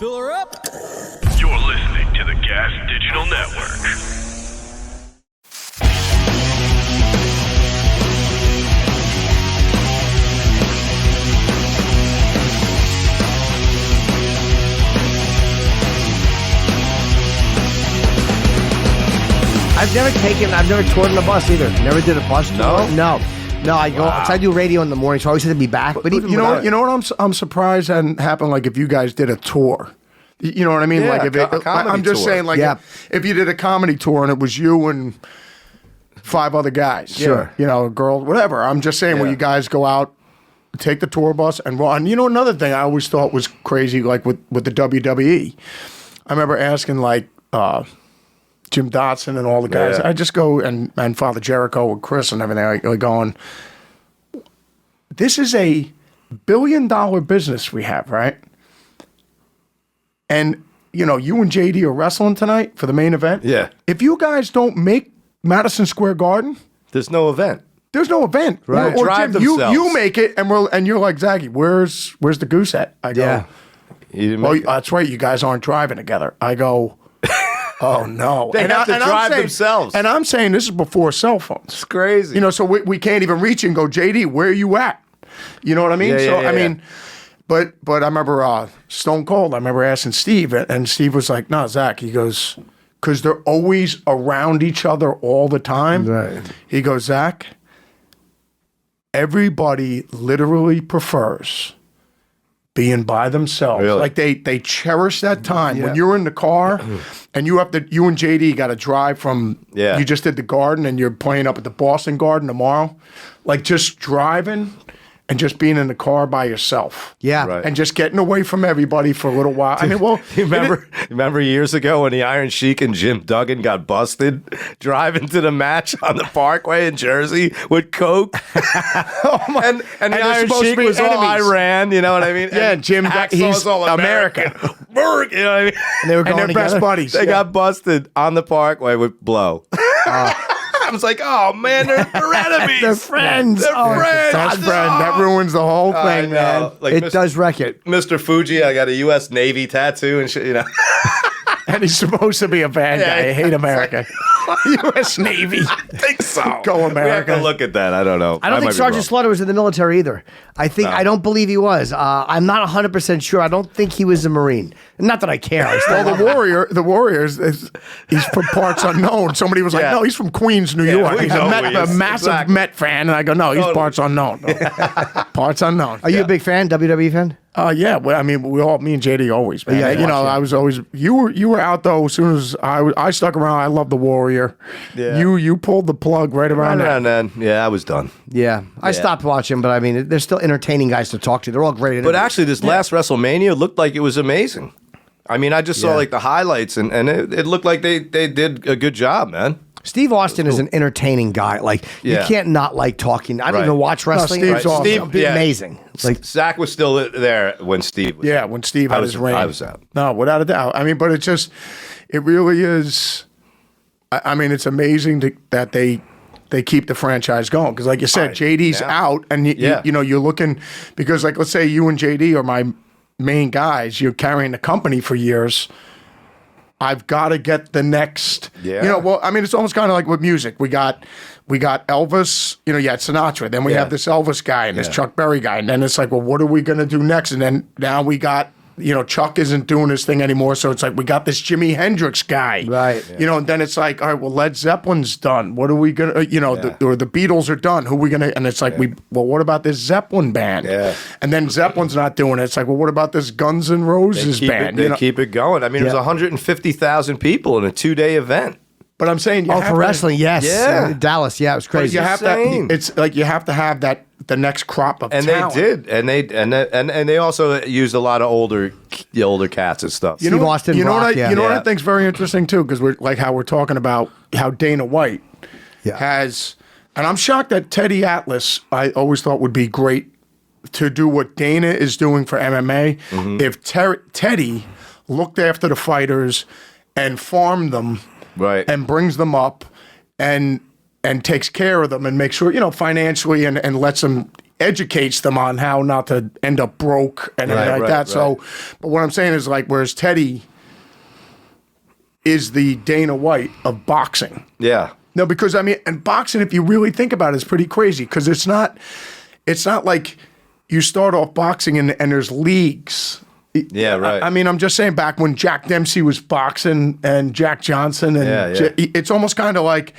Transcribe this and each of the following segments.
Fill her up. You're listening to the Gas Digital Network. I've never toured on a bus either. Never did a bus tour. No, I go. Wow. I do radio in the morning, so I always have to be back. But even you know what I'm surprised hadn't happened. Like if you guys did a tour, you know what I mean? Yeah, like if I'm just saying, like if you did a comedy tour and it was you and 5 other guys, sure, you know, a girl, whatever. I'm just saying when you guys go out, take the tour bus and run. You know, another thing I always thought was crazy, like with the WWE. I remember asking like. Jim Dotson and all the guys. I just go and Father Jericho and Chris and everything. Like going, this is a $1 billion business we have, right? And, you know, you and JD are wrestling tonight for the main event. Yeah. If you guys don't make Madison Square Garden, there's no event. There's no event. Right. Or Drive Jim, themselves. you make it and you're like, Zachy, where's the goose at? I go, that's right. You guys aren't driving together. I go, oh, no. They have to drive themselves. And I'm saying this is before cell phones. It's crazy. You know, so we can't even reach and go, JD, where are you at? You know what I mean? I mean, but I remember Stone Cold, I remember asking Steve, and Steve was like, no, Zach, he goes, because they're always around each other all the time. Right. He goes, Zach, everybody literally prefers being by themselves. Really? Like they cherish that time when you're in the car and you and JD got to drive from, you just did the Garden and you're playing up at the Boston Garden tomorrow. Like just driving and just being in the car by yourself. Yeah. Right. And just getting away from everybody for a little while. I mean, well, you remember years ago when the Iron Sheik and Jim Duggan got busted driving to the match on the Parkway in Jersey with coke? and the Iron Sheik was all Iran, you know what I mean? Yeah, and Jim, he's all American. you know what I mean? And they were going they're best buddies. They got busted on the Parkway with blow. I was like, oh man, they're enemies. They're friends. They're friends. Best friend. That ruins the whole thing, man. Like it does wreck it. Mr. Fuji, I got a U.S. Navy tattoo and shit, you know. And he's supposed to be a bad guy. I hate America. U.S. Navy. I think so. Go America. We have to look at that. I don't know. I don't think Sergeant Slaughter was in the military either. I don't believe he was. I'm not 100% sure. I don't think he was a Marine. Not that I care. Well, the Warriors, he's from parts unknown. Somebody was like, no, he's from Queens, New York. He's a massive Met fan. And I go, no, he's parts unknown. Parts unknown. Are you a big fan, WWE fan? Yeah, well, I mean, me and JD always, man. Yeah, you know, I was always, you were out though as soon as I stuck around. I love the Warrior. Yeah. You pulled the plug right around then. Yeah, I was done. Yeah. I stopped watching, but I mean, they're still entertaining guys to talk to. They're all great. But actually, this last WrestleMania looked like it was amazing. I mean, I just saw like the highlights, and it looked like they did a good job, man. Steve Austin is an entertaining guy. Like you can't not like talking. I don't even watch wrestling. Steve's awesome. It'd be amazing. Like Zach was still there when Steve was. Yeah, when Steve had his reign. I was out. No, without a doubt. I mean, but it really is. I mean, it's amazing that they keep the franchise going because, like you said, JD's out, and you know you're looking because, like, let's say you and JD are my main guys. You're carrying the company for years. I've got to get the next. Yeah. You know, well, I mean, it's almost kind of like with music. We got Elvis. You know, you had Sinatra. Then we have this Elvis guy and this Chuck Berry guy, and then it's like, well, what are we gonna do next? And then now we got. You know, Chuck isn't doing his thing anymore, so it's like we got this Jimi Hendrix guy, right? You know, and then it's like, all right, well, Led Zeppelin's done. What are we gonna, you know, or the Beatles are done. Who are we gonna? And it's like, well, what about this Zeppelin band? Yeah. And then Zeppelin's not doing it. It's like, well, what about this Guns N' Roses band? They keep it going. I mean, it was 150,000 people in a 2-day event. But I'm saying, for wrestling, yes, Yeah. Dallas, yeah, it was crazy. You have to. It's like you have to have that. The next crop of talent. They did, and they also used a lot of older cats and stuff. You know, Steve Austin, you know Rock, what I think's very interesting too, because we're talking about how Dana White has, and I'm shocked that Teddy Atlas I always thought would be great to do what Dana is doing for MMA. Mm-hmm. If Teddy looked after the fighters and farmed them, right, and brings them up and takes care of them and makes sure, you know, financially and lets them educates them on how not to end up broke and everything like that. Right. So, but what I'm saying is like, whereas Teddy is the Dana White of boxing. Yeah. No, because I mean, and boxing, if you really think about it, is pretty crazy because it's not like you start off boxing and there's leagues. Yeah, right. I mean, I'm just saying back when Jack Dempsey was boxing and Jack Johnson and it's almost kind of like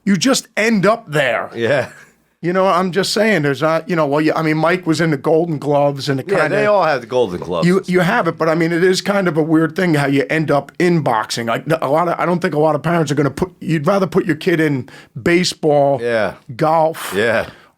you just end up there. Yeah. You know, I'm just saying there's not, I mean, Mike was in the Golden Gloves and They all have the Golden Gloves. You have it, but I mean, it is kind of a weird thing how you end up in boxing. Like I don't think a lot of parents are going to you'd rather put your kid in baseball, golf,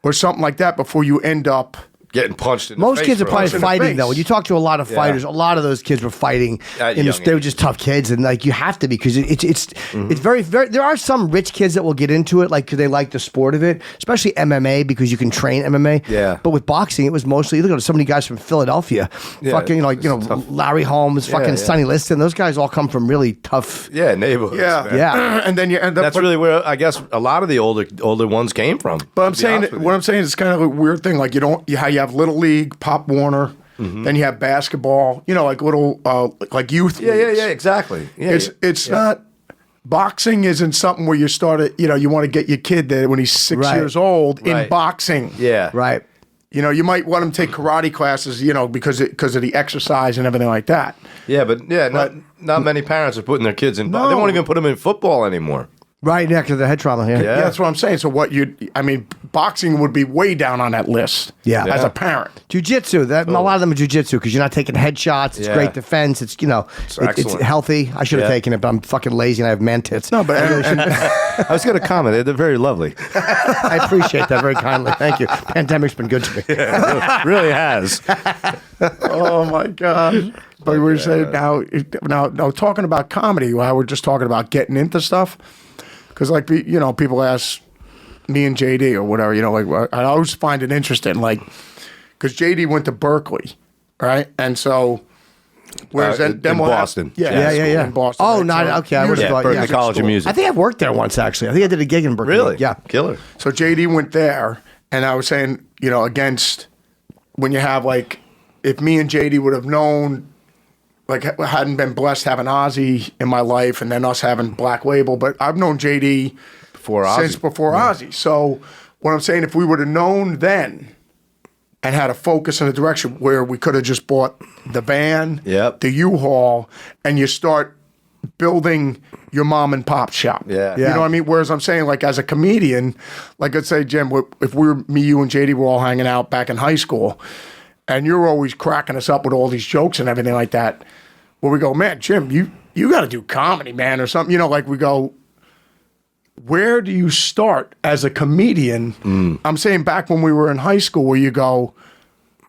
or something like that before you end up getting punched in the Most face. kids are probably in the fighting face. though. When you talk to a lot of fighters, a lot of those kids were fighting. They were just tough kids, and like you have to because it's very very. There are some rich kids that will get into it, like because they like the sport of it, especially MMA because you can train MMA. Yeah. But with boxing, it was mostly look at so many guys from Philadelphia, fucking Larry Holmes, fucking Sonny Liston. Those guys all come from really tough. Yeah, neighborhoods. Yeah. and then you end up. That's really where I guess a lot of the older ones came from. But I'm saying what I'm saying is kind of a weird thing. Like how you have Little League, Pop Warner, then you have basketball. Like little like youth. Yeah, leagues. exactly. Yeah, It's not. Boxing isn't something where you start it. You want to get your kid there when he's 6 years old in boxing. Yeah, Right. You might want him to take karate classes. Because of the exercise and everything like that. Yeah, but not many parents are putting their kids in. They won't even put them in football anymore. Right, because of the head trauma. Yeah. Yeah, that's what I'm saying. So boxing would be way down on that list. Yeah. As a parent. Jiu-jitsu, a lot of them are jiu-jitsu because you're not taking headshots. It's great defense. It's it's excellent. healthy. I should have taken it, but I'm fucking lazy and I have man tits. No, but I was going to comment. They're very lovely. I appreciate that very kindly. Thank you. Pandemic's been good to me. Really has. oh my god. But we're saying now talking about comedy. While we're just talking about getting into stuff, because like people ask me and JD or whatever. I always find it interesting, like because JD went to Berkeley, right? And so whereas then in we'll Boston. Yeah. in Boston. Oh, right? not So okay. I would have thought. Berkeley Yeah. College of Music. I think I've worked there once actually. I think I did a gig in Berkeley. Really? Yeah. Killer. So JD went there, and I was saying, against when you have like, if me and JD would have known, like hadn't been blessed having Ozzy in my life, and then us having Black Label, but I've known JD since before Ozzy. So what I'm saying, if we would have known then and had a focus in a direction where we could have just bought the van, the U-Haul, and you start building your mom and pop shop. Yeah. You know what I mean? Whereas I'm saying, like, as a comedian, like, let's say, Jim, if me, you, and JD were all hanging out back in high school, and you're always cracking us up with all these jokes and everything like that, where we go, man, Jim, you got to do comedy, man, or something. Like we go, where do you start as a comedian? I'm saying back when we were in high school, where you go,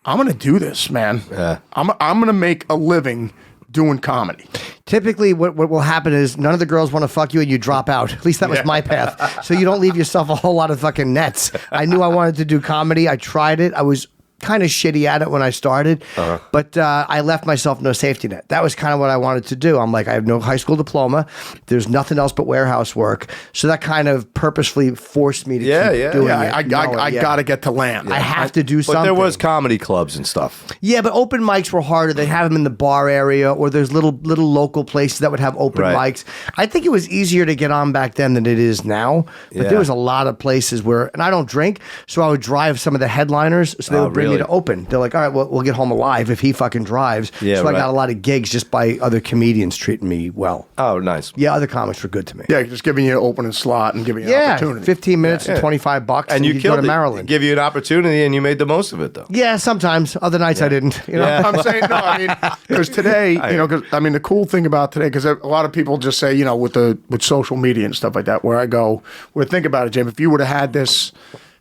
I'm going to do this, man. Yeah. I'm going to make a living doing comedy. Typically, what will happen is none of the girls want to fuck you and you drop out. At least that was my path. So you don't leave yourself a whole lot of fucking nets. I knew I wanted to do comedy. I tried it. I was kind of shitty at it when I started, but I left myself no safety net. That was kind of what I wanted to do. I'm like, I have no high school diploma. There's nothing else but warehouse work. So that kind of purposefully forced me to keep doing it. I got to get to land. I have to do something. But there was comedy clubs and stuff. Yeah, but open mics were harder. They have them in the bar area, or there's little local places that would have open mics. I think it was easier to get on back then than it is now. But there was a lot of places where, and I don't drink, so I would drive some of the headliners, so they would bring me to open. They're like, all right, well, we'll get home alive if he fucking drives. Yeah, so I got a lot of gigs just by other comedians treating me well. Oh, nice. Yeah, other comics were good to me. Yeah, just giving you an opening slot and giving you an opportunity. 15 minutes and $25, and you killed go to Maryland. Give you an opportunity, and you made the most of it, though. Yeah, sometimes. Other nights I didn't. I'm saying, no, I mean, because today, the cool thing about today, because a lot of people just say, with social media and stuff like that, where I go, think about it, Jim, if you would have had this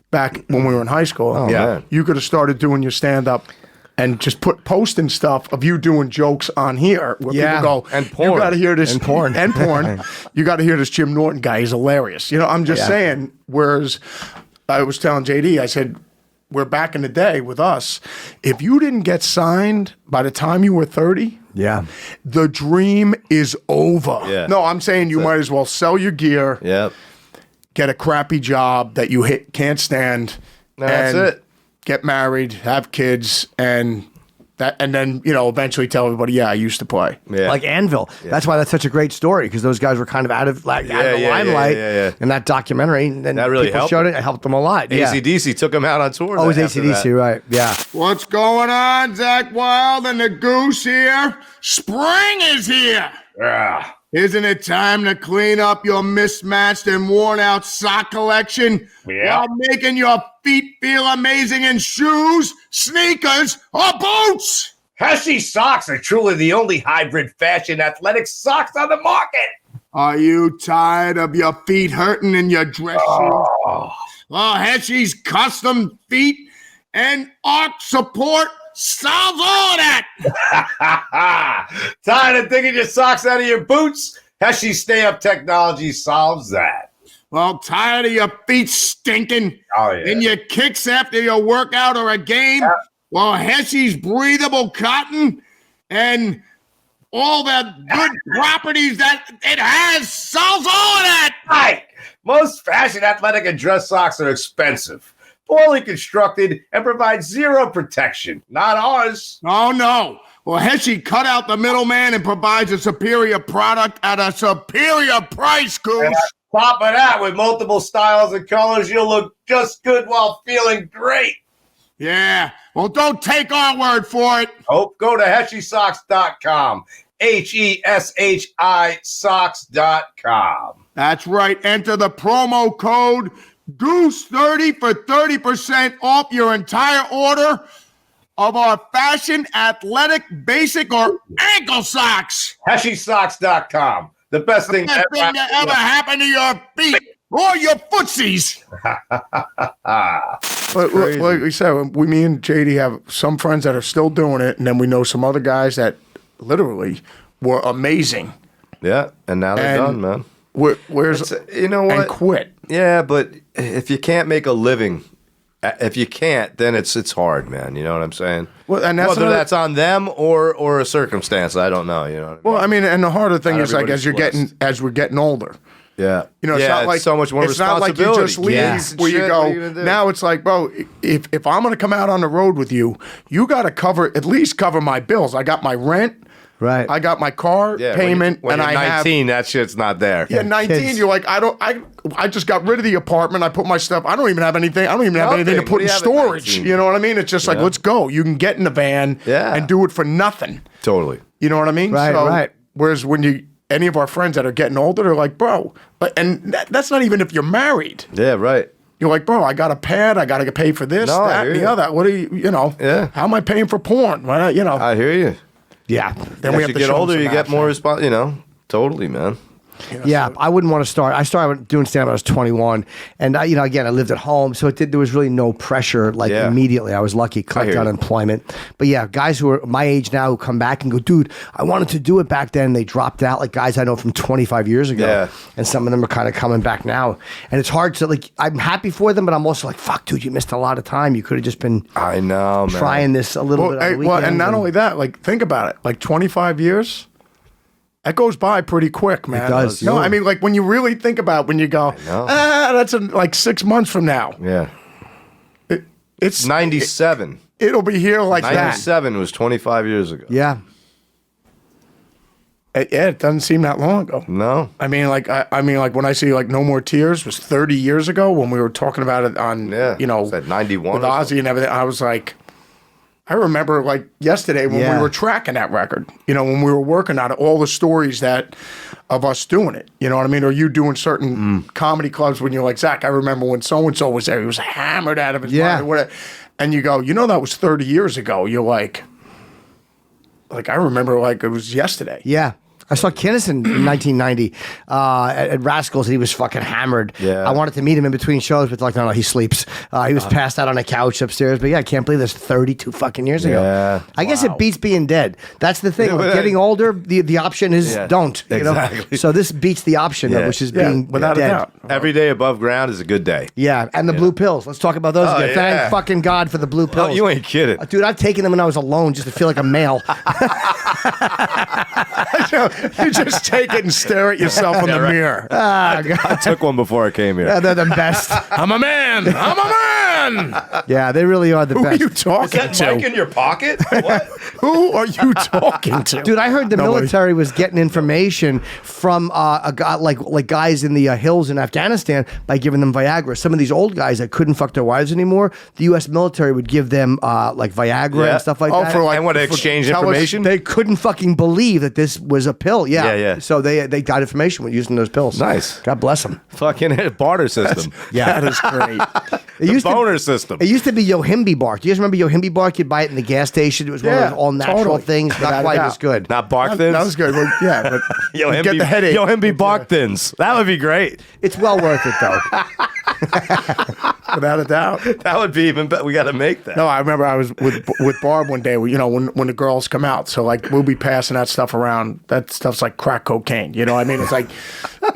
back when we were in high school, man. you could have started doing your stand-up and just posting stuff of you doing jokes on here where people go, and porn. You got to hear this. And porn. And porn. You got to hear this Jim Norton guy. He's hilarious. I'm just saying, whereas I was telling JD, I said, we're back in the day with us. If you didn't get signed by the time you were 30, the dream is over. Yeah. No, I'm saying you might as well sell your gear. Yep. Get a crappy job that you can't stand. That's it. get married, have kids, and then eventually tell everybody, yeah, I used to play. Yeah. Like Anvil. That's why that's such a great story, because those guys were kind of out of the limelight. And that documentary, and that really people helped showed them. it helped them a lot. AC/DC took him out on tour. Oh, it was after AC/DC, that. right? Yeah. What's going on? Zakk Wylde and the Goose here. Spring is here. Yeah. Isn't it time to clean up your mismatched and worn-out sock collection while making your feet feel amazing in shoes, sneakers, or boots? Heshy socks are truly the only hybrid fashion athletic socks on the market. Are you tired of your feet hurting in your dress shoes? Well, Heshy's custom feet and arch support solves all of that. Tired of digging your socks out of your boots? Heshy Stay Up technology solves that. Well, tired of your feet stinking in your kicks after your workout or a game? Yeah. Well, Heshy's breathable cotton and all the good properties that it has solves all of that. Right. Most fashion athletic and dress socks are expensive, poorly constructed, and provide zero protection. Not ours. Oh, no. Well, Heshy cut out the middleman and provides a superior product at a superior price, Goose. And on top of that, with multiple styles and colors, you'll look just good while feeling great. Yeah. Well, don't take our word for it. Oh, go to HeshySocks.com. HESHI socks.com. That's right. Enter the promo code Goose30 for 30% off your entire order of our fashion, athletic, basic, or ankle socks. HeshySocks.com. The best thing that ever happened to your feet or your footsies. But like we said, me and JD have some friends that are still doing it, and then we know some other guys that literally were amazing. Yeah, and now they're done, man. Where's you know what? And quit. Yeah, but if you can't make a living, if you can't, then it's hard, man. You know what I'm saying? Well, and that's whether that's on them or a circumstance, I don't know. You know. Well, I mean, and the harder thing is like as we're getting older. Yeah, it's not like so much more responsibility. It's not like you just leave where you go. Now it's like, bro, if I'm going to come out on the road with you, you got to at least cover my bills. I got my rent. Right. I got my car payment, when and you're I 19, that shit's not there. Yeah, 19. Kids. You're like, I just got rid of the apartment. I put my stuff. I don't even have anything. I don't even have anything to put in storage. You know what I mean? It's just like, let's go. You can get in the van and do it for nothing. Totally. You know what I mean? Right. Right. Whereas when any of our friends that are getting older, they're like, bro, and that's not even if you're married. Yeah. Right. You're like, bro, I got a pad. I got to pay for this, that, and the other. What are you? Yeah. How am I paying for porn? Well, I hear you. Yeah. Then we have As you to get show older, them you some get action. more response. Totally, man. Yeah, I wouldn't want to start. I started doing stand-up when I was 21, and again, I lived at home, so there was really no pressure. Immediately, I was lucky, collect unemployment. But yeah, guys who are my age now who come back and go, dude, I wanted to do it back then. They dropped out, like guys I know from 25 years ago. Yeah. And some of them are kind of coming back now, and it's hard to I'm happy for them, but I'm also like, fuck, dude, you missed a lot of time. You could have just been. I know, man. Trying this a little bit. On the And not only that, think about it. 25 years. That goes by pretty quick, man. It does. No, I mean, when you really think about it, when you go, that's in 6 months from now. Yeah. It's 97. It'll be here like 97 was 25 years ago. Yeah. It doesn't seem that long ago. No. I mean, when I see No More Tears was 30 years ago when we were talking about it on, at 91 with Ozzy and everything. I was like, I remember yesterday when we were tracking that record, when we were working on it, all the stories of us doing it, you know what I mean? Or you doing certain comedy clubs when you're like, Zakk, I remember when so-and-so was there, he was hammered out of his mind. Whatever. And you go, that was 30 years ago. You're like I remember it was yesterday. Yeah. I saw Kinnison in 1990 at Rascals, and he was fucking hammered. Yeah. I wanted to meet him in between shows, but no, he sleeps. He was passed out on a couch upstairs. But yeah, I can't believe that's 32 fucking years ago. Yeah. I guess it beats being dead. That's the thing. Getting older, the option is don't. Exactly. So this beats the option, which is being without dead. a doubt. Every day above ground is a good day. Yeah, and the blue pills. Let's talk about those again. yeah. Thank fucking God for the blue pills. Oh, you ain't kidding. Dude, I've taken them when I was alone just to feel like a male. You just take it and stare at yourself in the mirror. Ah, God. I took one before I came here. Yeah, they're the best. I'm a man. I'm a on. Yeah, they really are the Who are best. you talking Is that to? mic in your pocket? What? Who are you talking to? Dude, I heard the Nobody. military was getting information from a guy like guys in the hills in Afghanistan by giving them Viagra. Some of these old guys that couldn't fuck their wives anymore, the U.S. military would give them like Viagra Yeah. and stuff like Oh, that. for like And want to for- exchange tell us- information? They couldn't fucking believe that this was a pill. Yeah, Yeah. So they got information with using those pills. Nice. God bless them. Fucking barter system. Yeah. That is great. It used Boner system. It used to be Yohimbe bark. Do you guys remember Yohimbe bark? You'd buy it in the gas station. It was one of Yeah, those all natural totally. things. Without Not a quite doubt. as good. Not bark That thins? was good. Well, yeah, but Yo, you him get be, the headache. Yo, him be bark thins. That would be great. It's well worth it though. Without a doubt. That would be even better. We got to make that. No, I remember I was with Barb one day. When the girls come out, so like we'll be passing that stuff around. That stuff's like crack cocaine. You know what I mean? It's like,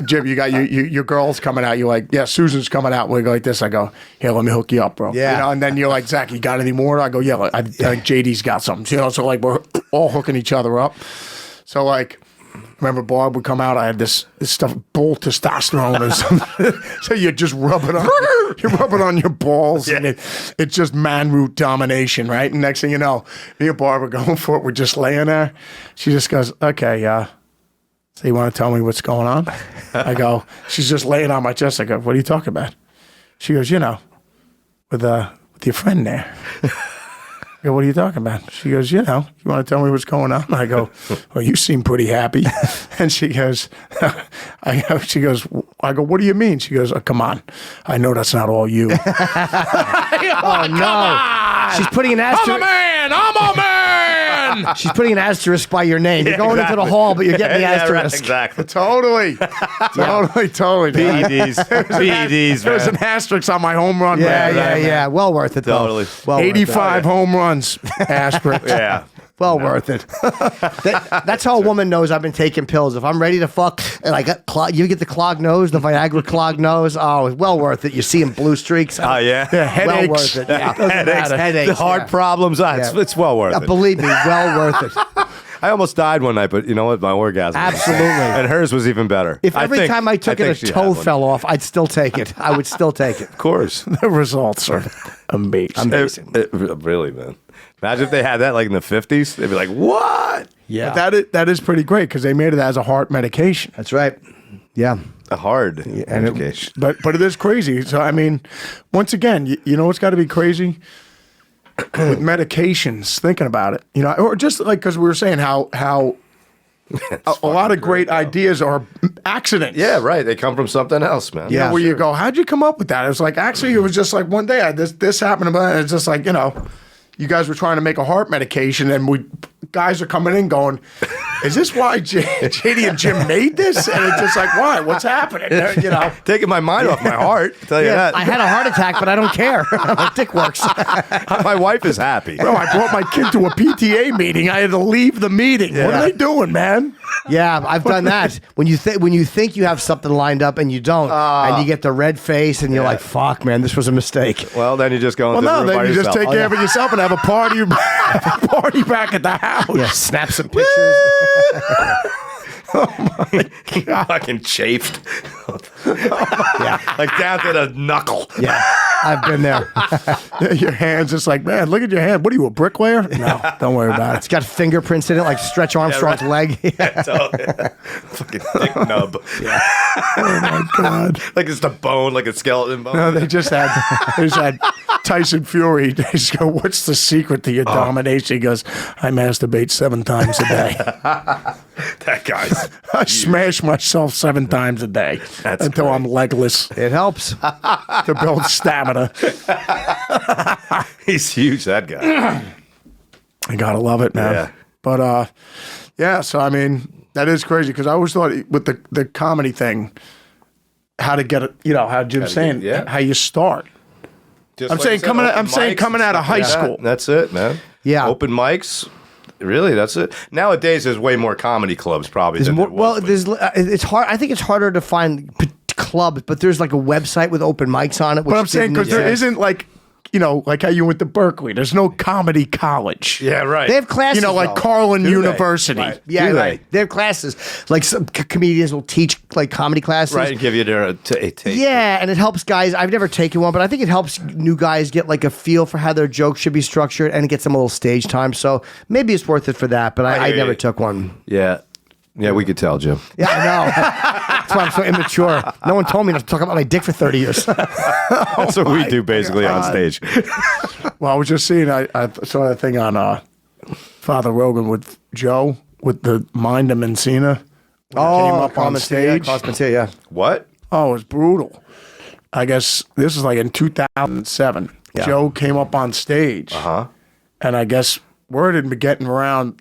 Jim, you got your girls coming out. You're like, yeah, Susan's coming out. We go like this. I go, here, let me hook you up, bro. Yeah. You know, and then you're like, Zakk, you got any more? I go, yeah, I think JD's got something. You know, so like we're all hooking each other up. So like. Remember, Barb would come out. I had this stuff, bull testosterone or something. So you just rub it on. You rub it on your balls, and it's just man root domination, right? And next thing you know, me and Barb are going for it. We're just laying there. She just goes, "Okay, so you want to tell me what's going on?" I go. She's just laying on my chest. I go, "What are you talking about?" She goes, with your friend there. I go, what are you talking about? She goes, you want to tell me what's going on? I go, well, you seem pretty happy. And she goes, I go, what do you mean? She goes, oh, come on. I know that's not all you. Oh no. She's putting an asterisk. I'm a man. She's putting an asterisk by your name. You're going into the hall, but you're getting the asterisk. Exactly. Totally. Totally. PEDs. PEDs, There's man. an asterisk on my home run. Yeah. Well worth it, though. Totally. Well worth it. 85 home runs. Asterisk. Yeah. Well worth it. That's how a woman knows I've been taking pills. If I'm ready to fuck and I got you get the clogged nose, the Viagra clogged nose. Oh, it's well worth it. You're seeing blue streaks. Oh, yeah. Yeah, headaches. Well worth it. Yeah, doesn't Headaches. matter. Headaches. The heart yeah. problems. It's well worth it. Believe me, well worth it. I almost died one night, but you know what? My orgasm. Absolutely. And hers was even better. If every time I took it, a think she toe had one. fell off, I'd still take it. I would still take it. Of course. The results are amazing. Really, man. Imagine if they had that like in the 50s. They'd be like, what? Yeah. But that is pretty great because they made it as a heart medication. That's right. Yeah. A hard and education. But it is crazy. So I mean, once again, you know what's got to be crazy with medications. Thinking about it, or just like because we were saying how a lot of great ideas are accidents. Yeah, right. They come from something else, man. You know, where you go, how'd you come up with that? It was like actually, it was just like one day this happened, and it's just like you guys were trying to make a heart medication, and guys are coming in going, is this why JD and Jim made this? And it's just like, why? What's happening? Taking my mind off my heart. I'll tell you that. I had a heart attack, but I don't care. My dick works. My wife is happy. Bro, I brought my kid to a PTA meeting. I had to leave the meeting. What are they doing, man? Yeah, I've done that. When you think you have something lined up and you don't, and you get the red face, and you're like, "Fuck, man, this was a mistake." Well, then you just go Well, into the no, room then by you just yourself. take care of it yourself and have a party, back at the house. Yeah, snap some pictures. Fucking chafed. Like down to the knuckle. Yeah, I've been there. Your hands just like, man, look at your hand. What are you, a bricklayer? No, don't worry about It's got fingerprints in it, like Stretch Armstrong's leg. Fucking dick nub. Oh my God. Like it's the bone, like a skeleton bone. No, they just had Tyson Fury. They just go, what's the secret to your domination? He goes, I masturbate 7 times a day. That guy's. I smash myself 7 times a day until I'm legless It helps. to build stamina. He's huge, that guy. I gotta love it, man. Yeah. But yeah. So I mean, that is crazy because I always thought with the comedy thing, how to get it. How Jim's saying, how you start. Just I'm like saying you said, coming. open I'm saying mics coming and out of stuff high like that. school. That's it, man. Yeah. Open mics. Really, that's it. Nowadays, there's way more comedy clubs probably. Than there was, but- it's hard. I think it's harder to find clubs, but there's like a website with open mics on it. Which But I'm saying because there didn't isn't like like how you went to Berkeley. There's no comedy college. Yeah, right. They have classes, like though. Carlin Do they? University. Right. Yeah, Do right. They have classes. Like some comedians will teach like comedy classes. Right, and give you a taste. Yeah, and it helps guys. I've never taken one, but I think it helps new guys get like a feel for how their jokes should be structured, and it gets them a little stage time. So maybe it's worth it for that. But I hear never you. took one. Yeah. Yeah, we could tell, Jim. Yeah, I know. That's why I'm so immature. No one told me not to talk about my dick for 30 years. That's what we do basically on stage. Well, I was just seeing, I saw that thing on Father Rogan with Joe, with the Mind of Mencina. Came up on stage. Yeah. What? Oh, it was brutal. I guess this is like in 2007. Yeah. Joe came up on stage. And I guess word had been getting around,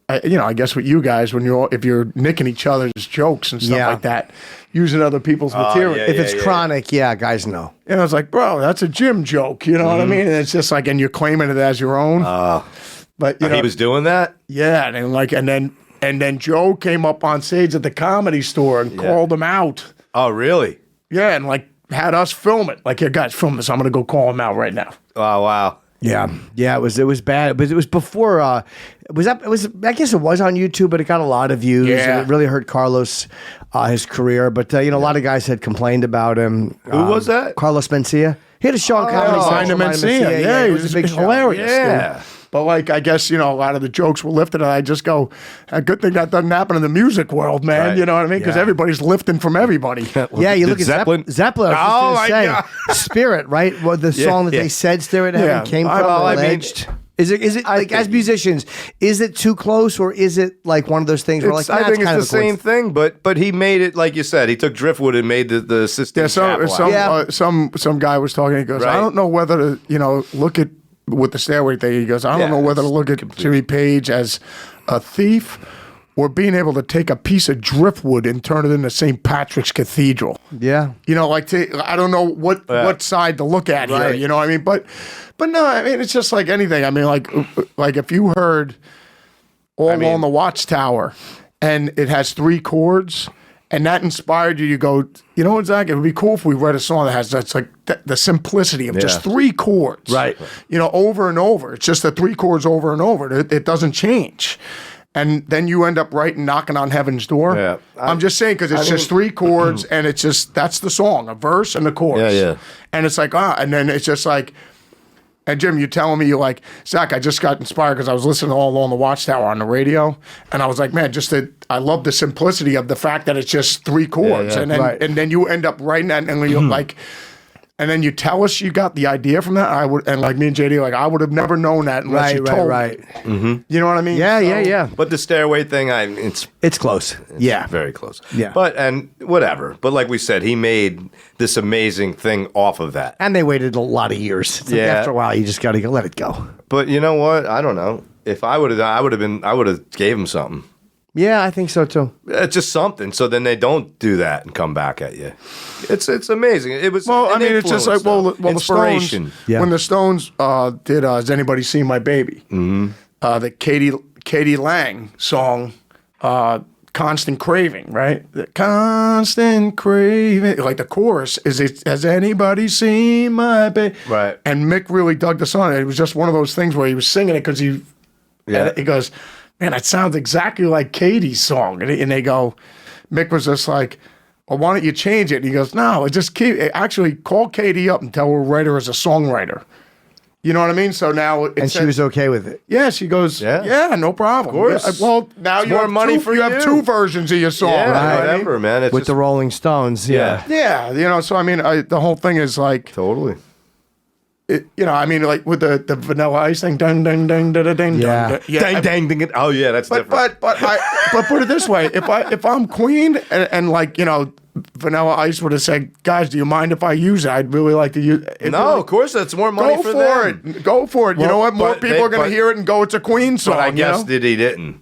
I guess with you guys, if you're nicking each other's jokes and stuff Yeah. like that, using other people's material. yeah, If it's chronic, guys know. And I was like, bro, that's a Jim joke. You know what I mean? And it's just like, and you're claiming it as your own. But He was doing that? yeah, and then Joe came up on stage at the Comedy Store and called him out. Oh, really? Yeah, and like had us film it. Like, yeah, guys, film this. I'm gonna go call him out right now. Oh, wow. Yeah, it was bad, but it was before. I guess it was on YouTube, but it got a lot of views. Yeah. And it really hurt Carlos, his career. But a lot of guys had complained about him. Who was that? Carlos Mencia. He had a show on Comedy Mind Central. of Mencia. Yeah, it was a big show. hilarious. Yeah. Dude. But like, I guess, a lot of the jokes were lifted, and I just go, a good thing that doesn't happen in the music world, man. Right. You know what I mean? Because Yeah. everybody's lifting from everybody. Yeah, you Did look at Zeppelin? Zeppelin. Oh, I was my just gonna say, Spirit, right? Well, the song that yeah. they said Spirit Yeah. Heaven came from, Well, I mean, alleged. Is it like, as musicians, is it too close, or is it like one of those things where like, I think it's kind the of same thing, but he made it, like you said, he took Driftwood and made the Sistine Yeah, Chapel out. some guy was talking. He goes, Right. I don't know whether to, look at with the Stairway thing. He goes, I don't Yeah, know whether to it's look at Jimmy Page as a thief or being able to take a piece of driftwood and turn it into St. Patrick's Cathedral. Yeah. I don't know what side to look at here. Right. You know what I mean? But no, I mean, it's just like anything. I mean, like if you heard Along the Watchtower and it has 3 chords and that inspired you, you go, you know what, Zakk? It would be cool if we read a song that has that's like the simplicity of just 3 chords. Right. Over and over. It's just the 3 chords over and over. It doesn't change. And then you end up knocking on heaven's door. Yeah. I'm just saying, because it's just 3 chords and it's just, that's the song, a verse and a chorus. Yeah. And it's like, and then it's just like, and Jim, you're telling me, you're like, Zakk, I just got inspired because I was listening to All Along the Watchtower on the radio. And I was like, man, I love the simplicity of the fact that it's just 3 chords. Yeah. And then you end up writing that and you're like, and then you tell us you got the idea from that. And like me and JD, I would have never known that unless you told me. Mm-hmm. You know what I mean? Yeah. But the Stairway thing, It's close. Yeah. very close. Yeah. And whatever. But like we said, he made this amazing thing off of that. And they waited a lot of years. It's like Yeah. after a while, you just got to let it go. But you know what? I don't know. If I would have gave him something. Yeah, I think so too. Just something. So then they don't do that and come back at you. It's amazing. It was. Well, I mean, it's just like, influence, though. the inspiration. Stones, Yeah. when the Stones did Has Anybody Seen My Baby? Mm-hmm. The Katie Lang song, Constant Craving, right? The constant craving. Like the chorus is, Has anybody seen my baby? Right. And Mick really dug the song. It was just one of those things where he was singing it because he goes, man, it sounds exactly like Katie's song. And they go, Mick was just like, well, why don't you change it? And he goes, no, actually call Katie up and tell her write her as a songwriter. You know what I mean? So now She was okay with it. yeah, she goes, yeah, no problem. Of course. Yeah, well, now It's you more have money two, for you have you. 2 versions of your song. Yeah, you know what I mean? whatever, man. It's With the Rolling Stones. Yeah. Yeah, so I mean, the whole thing is like, totally. I mean, like with the Vanilla Ice thing, ding, ding, ding, ding, ding, Yeah. Dang, ding. Oh yeah, that's different. But put it this way: if I'm Queen and like Vanilla Ice would have said, "Guys, do you mind if I use it? I'd really like to use it." No, of course, that's more money Go for for them. it. Go for it. You know what? More but people are going to hear it and go, "It's a Queen song." But I guess you know? that he didn't.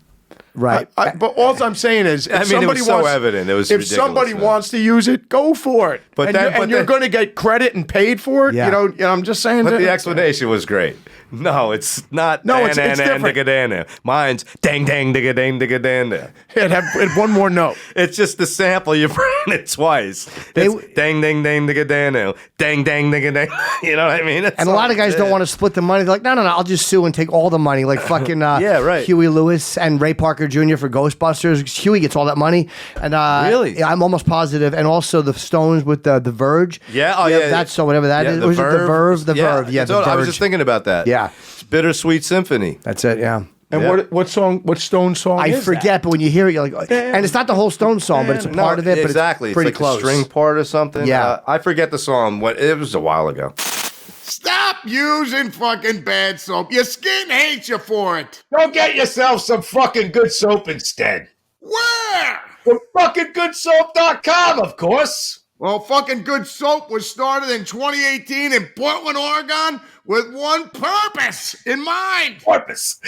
Right. But all I'm saying is, if I mean, it somebody was so wants, evident. It was if ridiculous, somebody man. wants to use it, go for it. But and then- you're going to get credit and paid for it. Yeah. You know, I'm just saying. But that, the explanation was great. No, it's not. No, it's different. Mine's dang dang digga dang digga dang. It had one more note. It's just the sample. You're playing it twice. It's dang dang dang digga dang dang dang digga dang. You know what I mean? And a lot of guys don't want to split the money. They're like, no, I'll just sue and take all the money. Like fucking right. Huey Lewis and Ray Parker Jr. for Ghostbusters. Huey gets all that money. And really? Yeah, I'm almost positive. And also the Stones with the Verge. Yeah, oh yeah. That's so whatever that is. The Was it the Verve? The yeah, Verve. Yeah, the Verge. I was just thinking about that. Yeah. It's Bittersweet Symphony. That's it, yeah. And what Stone song I is forget, that? but when you hear it, you're like, and it's not the whole Stone song, but it's a part of it. Exactly. But it's pretty like close. A string part or something. Yeah. I forget the song. It was a while ago. Stop using fucking bad soap. Your skin hates you for it. Go get yourself some fucking good soap instead. Where? From fuckinggoodsoap.com, of course. Well, fucking Good Soap was started in 2018 in Portland, Oregon with one purpose in mind. Purpose.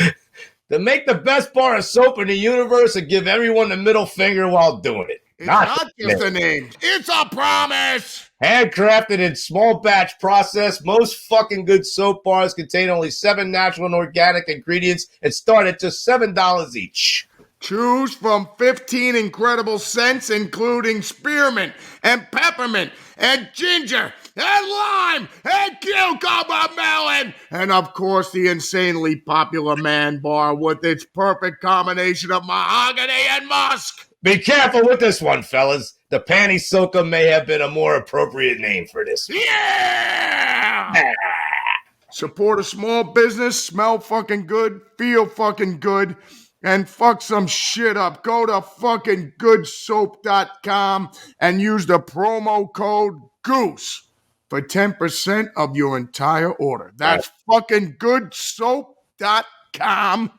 To make the best bar of soap in the universe and give everyone the middle finger while doing it. It's not just a name. It's a promise. Handcrafted in small batch process, most fucking good soap bars contain only 7 natural and organic ingredients and start at just $7 each. Choose from 15 incredible scents, including spearmint and peppermint and ginger and lime and cucumber melon. And, of course, the insanely popular Man Bar with its perfect combination of mahogany and musk. Be careful with this one, fellas. The Panty Soaker may have been a more appropriate name for this. Yeah! Support a small business, smell fucking good, feel fucking good, and fuck some shit up. Go to fucking goodsoap.com and use the promo code GOOSE for 10% of your entire order. That's fucking goodsoap.com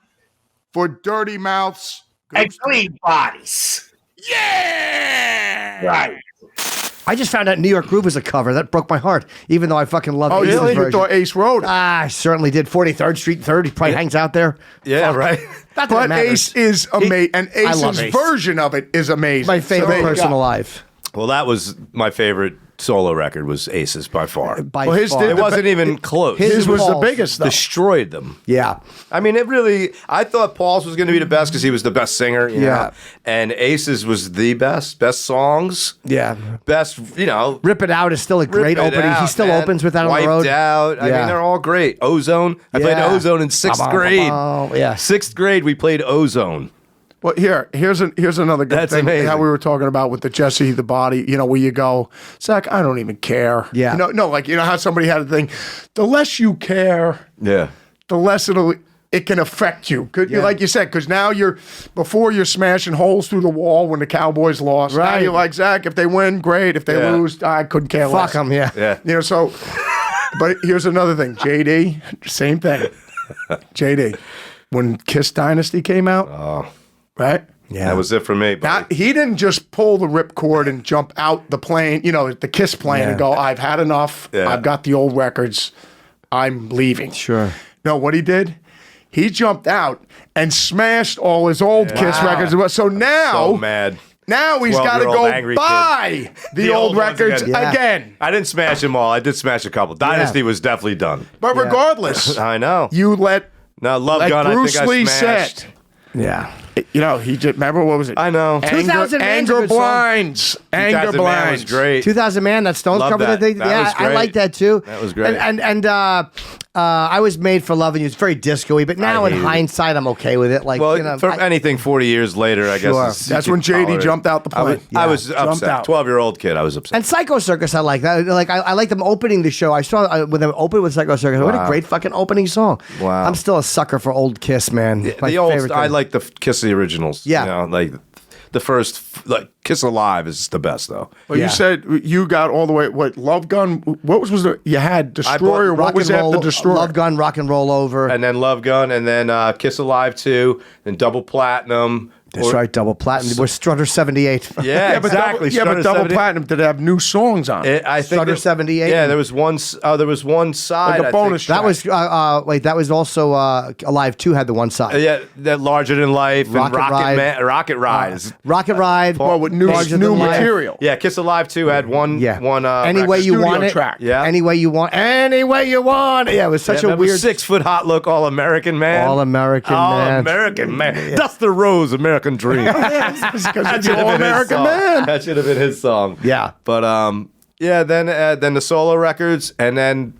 for dirty mouths And clean bodies. Yeah! Right. I just found out New York Groove was a cover. That broke my heart, even though I fucking love Ace's really? You version. thought Ace wrote it? I certainly did. 43rd Street 3rd. He probably hangs out there. Yeah, Fuck. right. Not that it But matters. Ace is amazing. And I love Ace's Ace. version of it is amazing. My favorite there you person go. alive. Well, that was my favorite solo record was Ace's by far. By Well, his far. did It wasn't even close. His was the Paul's biggest, though. Destroyed them. Yeah. I mean, it really. I thought Paul's was going to be the best because he was the best singer. You Yeah. know? And Ace's was the best songs, Yeah. best. You know, Rip It Out is still a great Rip It opening. He Out, still man. opens with that on Wiped the road. Out. I Yeah. mean, they're all great. Ozone. I played Yeah. Ozone in sixth grade. Yeah. Sixth grade, we played Ozone. Well, here's another good That's thing. amazing. How we were talking about with the Jesse the Body, where you go, Zakk, I don't even care. Yeah. No, like how somebody had a thing. The less you care, Yeah. the less it can affect you. Like you said, because now before you're smashing holes through the wall when the Cowboys lost. Now Right. you're like, Zakk, if they win, great. If they Yeah. lose, I couldn't care less. Fuck him, yeah. Yeah. So, but here's another thing. JD, same thing. JD, when Kiss Dynasty came out, right? Yeah. That was it for me. Now, buddy. he didn't just pull the ripcord and jump out the plane, the Kiss plane, and go, I've had enough. Yeah. I've got the old records. I'm leaving. Sure. No, what he did? He jumped out and smashed all his old Kiss records. So now, So mad. now he's got to 12-year-old go angry buy the The old old ones records again. Yeah. again. I didn't smash them all. I did smash a couple. Dynasty was definitely done. But regardless, I know. you let, No, Love like Gun. Bruce I think Lee I smashed. said, Yeah. he just, remember what was it? I know. 2000 Man's a Anger good song. blinds. Anger 2000 Man blinds. was great. 2000 Man, that Stones Love cover that. that they That was I great. like that too. That was great. And I was made for loving you. It's very disco-y, but now in hate it. hindsight, I'm okay with it. Like, Well, for anything 40 years later, I Sure. guess. That's when JD jumped out the plane. I was Jumped upset. out. 12-year-old kid. I was upset. and Psycho Circus, I like that. Like, I like them opening the show. I saw when they opened with Psycho Circus. What a great fucking opening song. Wow. I'm still a sucker for old Kiss, man. My the old. favorite I thing. like the Kiss the originals. Yeah. You know, like the first, like Kiss Alive is the best though. Well, Yeah. you said you got all the way. What Love Gun? What was the? You had Destroyer. bought What Rock was and after roll, Destroyer? Love Gun, Rock and Roll Over. And then Love Gun, and then Kiss Alive 2, then Double Platinum, That's right, double platinum. We're Strutter 78. Yeah, exactly. But double platinum did have new songs on it. I think Strutter 78. Yeah, there was one. There was one side. Like a bonus track. That was that was also Alive 2 had the one side. Yeah, that Larger Than Life Rocket and Ride. Rocket Ride. Rocket Ride. Well, with new Larger Than Life. material. Yeah, Kiss Alive 2 had one. Yeah. One. Any way you studio want it. track. Yeah. Any way you want. Any way you want. Yeah, it was such a weird 6-foot hot look, all American man. All American All man. American man. Dustin Rose, American Dream. Because That it's all American man. That should have been his song. Yeah. But yeah. Then the solo records, and then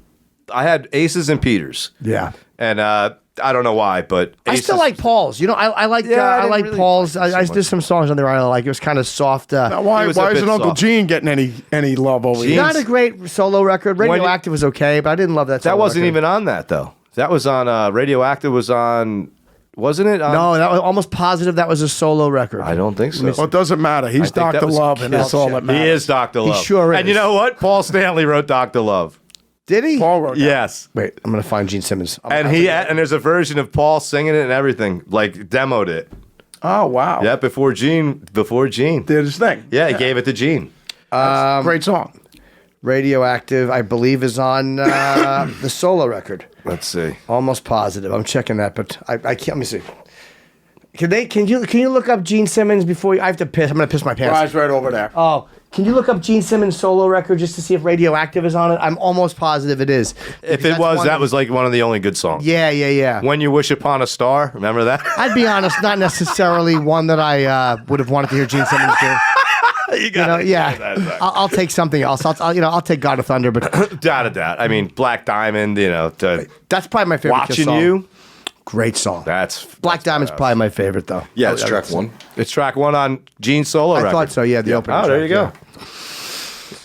I had Aces and Peters. Yeah. And I don't know why, but I still Aces- like Paul's. You know, I like Yeah, I I didn't like really Paul's. like it so I did some songs on there I like. It was kind of soft. Now, why He was a isn't bit Uncle soft. Gene getting any love over here? Not a great solo record. When you- Radioactive was okay, but I didn't love that. That solo wasn't record. even on that though. That was on Radioactive. Was on, wasn't it? No, that was almost positive. That was a solo record. I don't think so. Well, it doesn't matter. He's think that Dr. was Love, and that's all that matters. He is Dr. Love. sure And you is. know what? Paul Stanley wrote Dr. Love. Did he? Paul wrote that. Yes. Wait, I'm gonna find Gene Simmons. And there's a version of Paul singing it and everything, like demoed it. Oh, wow. Yeah, before Gene. Did his thing. Yeah, he gave it to Gene. Great song. Radioactive, I believe, is on the solo record. Let's see. Almost positive. I'm checking that, but I can't. Let me see. Can you look up Gene Simmons before I have to piss? I'm gonna piss my pants. Rise right over there. Oh, can you look up Gene Simmons' solo record just to see if Radioactive is on it? I'm almost positive it is. If Because it that's was, one that of- was like one of the only good songs. Yeah. When You Wish Upon a Star, remember that? I'd be honest, not necessarily one that I would have wanted to hear Gene Simmons do. you got I'll take something else. I'll take God of Thunder, but Doubt. I mean, Black Diamond, that's probably my favorite. Kiss Watching song. You. Great song. That's Black Diamond's probably my favorite though. Yeah, it's track one. It's track one on Gene's solo I record. thought so. Yeah, the opening. Oh, there track, you go. yeah.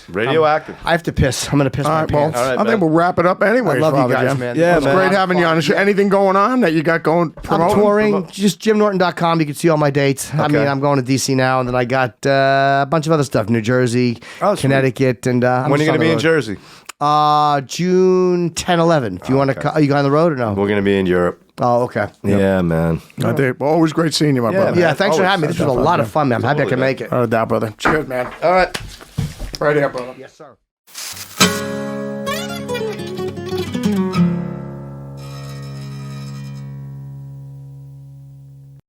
Radioactive. I have to piss. I'm gonna piss All my right, well, pants. All right, I man. think we'll wrap it up anyway. I love you Father guys, Jim. man. Yeah, It's man. great having you on the show. Anything going on that you got going? I'm Promoting? touring. Just JimNorton.com. You can see all my dates. I mean, I'm going to DC now, and then I got a bunch of other stuff: New Jersey, Oh, sweet. Connecticut, and I'm When are you just going to on be the in road. Jersey? June 10, 11. If you want to, are you going on the road or no? We're going to be in Europe. Oh, okay. Yeah, man. I think always great seeing you, my brother. Yeah, thanks for Always. having me. This was a lot of fun, man. I'm happy I could make it. No doubt, brother. Cheers, man. All right. Right here, brother. Yes, sir.